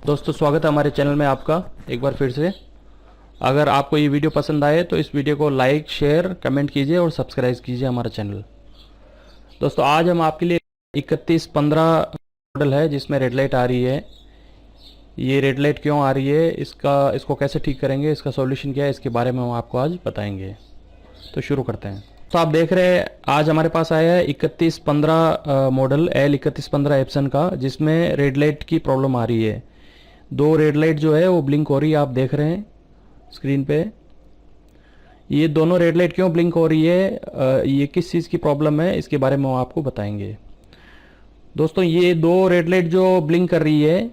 दोस्तों स्वागत है हमारे चैनल में आपका एक बार फिर से। अगर आपको ये वीडियो पसंद आए तो इस वीडियो को लाइक शेयर कमेंट कीजिए और सब्सक्राइब कीजिए हमारा चैनल। दोस्तों आज हम आपके लिए 3115 मॉडल है जिसमें रेड लाइट आ रही है। ये रेड लाइट क्यों आ रही है, इसको कैसे ठीक करेंगे, इसका सॉल्यूशन क्या है, इसके बारे में हम आपको आज बताएंगे। तो शुरू करते हैं। तो आप देख रहे हैं आज हमारे पास आया है 3115 मॉडल L3115 एप्सन का, जिसमें रेड लाइट की प्रॉब्लम आ रही है। दो रेड लाइट जो है वो ब्लिंक हो रही है, आप देख रहे हैं स्क्रीन पे। ये दोनों रेड लाइट क्यों ब्लिंक हो रही है, ये किस चीज़ की प्रॉब्लम है, इसके बारे में हम आपको बताएंगे। दोस्तों ये दो रेड लाइट जो ब्लिंक कर रही है,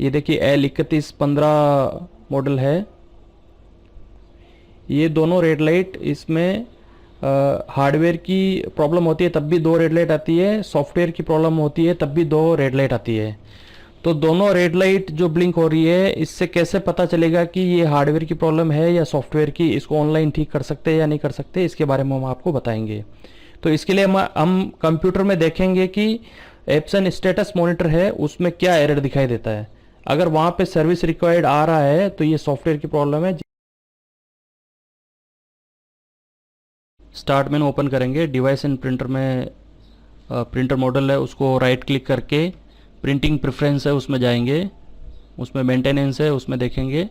ये देखिए L3115 मॉडल है। ये दोनों रेड लाइट, इसमें हार्डवेयर की प्रॉब्लम होती है तब भी दो रेड लाइट आती है, सॉफ्टवेयर की प्रॉब्लम होती है तब भी दो रेड लाइट आती है। तो दोनों रेड लाइट जो ब्लिंक हो रही है, इससे कैसे पता चलेगा कि ये हार्डवेयर की प्रॉब्लम है या सॉफ्टवेयर की, इसको ऑनलाइन ठीक कर सकते हैं या नहीं कर सकते, इसके बारे में हम आपको बताएंगे। तो इसके लिए हम कंप्यूटर में देखेंगे कि एप्सन स्टेटस मॉनिटर है उसमें क्या एरर दिखाई देता है। अगर वहाँ पे सर्विस रिक्वायर्ड आ रहा है तो ये सॉफ्टवेयर की प्रॉब्लम है। स्टार्ट मेनू ओपन करेंगे, डिवाइस एंड प्रिंटर में प्रिंटर मॉडल है उसको राइट क्लिक करके प्रिंटिंग प्रेफरेंस है उसमें जाएंगे, उसमें मेंटेनेंस है उसमें देखेंगे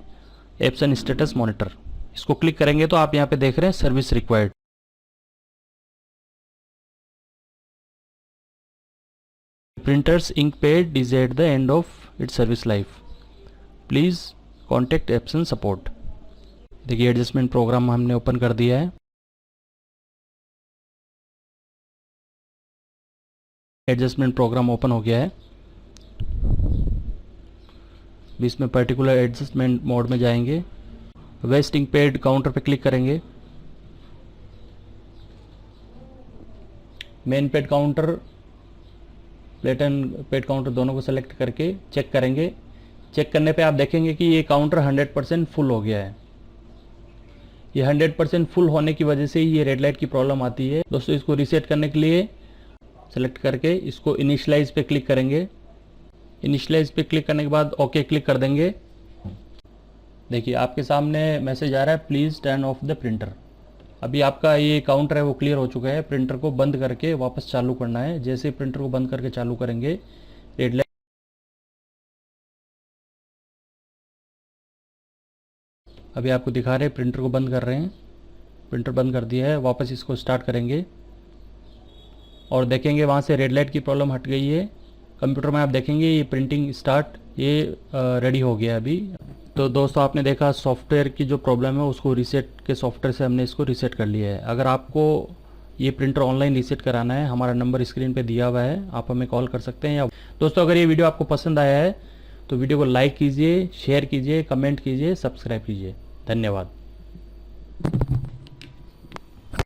एप्सन स्टेटस मॉनिटर, इसको क्लिक करेंगे तो आप यहाँ पे देख रहे हैं service required. Printers ink pad is at the end of its service life, please contact Epson support. देखिए एडजस्टमेंट प्रोग्राम हमने ओपन कर दिया है। एडजस्टमेंट प्रोग्राम ओपन हो गया है। इसमें पर्टिकुलर एडजस्टमेंट मोड में जाएंगे, वेस्ट इंक पैड काउंटर पे क्लिक करेंगे, main pad counter plate and pad counter दोनों को सेलेक्ट करके चेक करेंगे। चेक करने पे आप देखेंगे कि ये काउंटर 100% फुल हो गया है। ये 100% फुल होने की वजह से ये रेड लाइट की प्रॉब्लम आती है। दोस्तों इसको रीसेट करने के लिए सेलेक्ट करके इसको इनिशियलाइज पे क्लिक करेंगे। इनिशियलाइज पे क्लिक करने के बाद ओके क्लिक कर देंगे। देखिए आपके सामने मैसेज आ रहा है please turn off the printer. अभी आपका ये काउंटर है वो क्लियर हो चुका है। प्रिंटर को बंद करके वापस चालू करना है। जैसे प्रिंटर को बंद करके चालू करेंगे, रेड लाइट अभी आपको दिखा रहे हैं, प्रिंटर को बंद कर रहे हैं। प्रिंटर बंद कर दिया है, वापस इसको स्टार्ट करेंगे और देखेंगे वहाँ से रेड लाइट की प्रॉब्लम हट गई है। कंप्यूटर में आप देखेंगे ये प्रिंटिंग स्टार्ट, ये रेडी हो गया अभी। तो दोस्तों आपने देखा सॉफ्टवेयर की जो प्रॉब्लम है उसको रीसेट के सॉफ्टवेयर से हमने इसको रीसेट कर लिया है। अगर आपको ये प्रिंटर ऑनलाइन रीसेट कराना है, हमारा नंबर स्क्रीन पे दिया हुआ है, आप हमें कॉल कर सकते हैं। या दोस्तों अगर ये वीडियो आपको पसंद आया है तो वीडियो को लाइक कीजिए, शेयर कीजिए, कमेंट कीजिए, सब्सक्राइब कीजिए। धन्यवाद।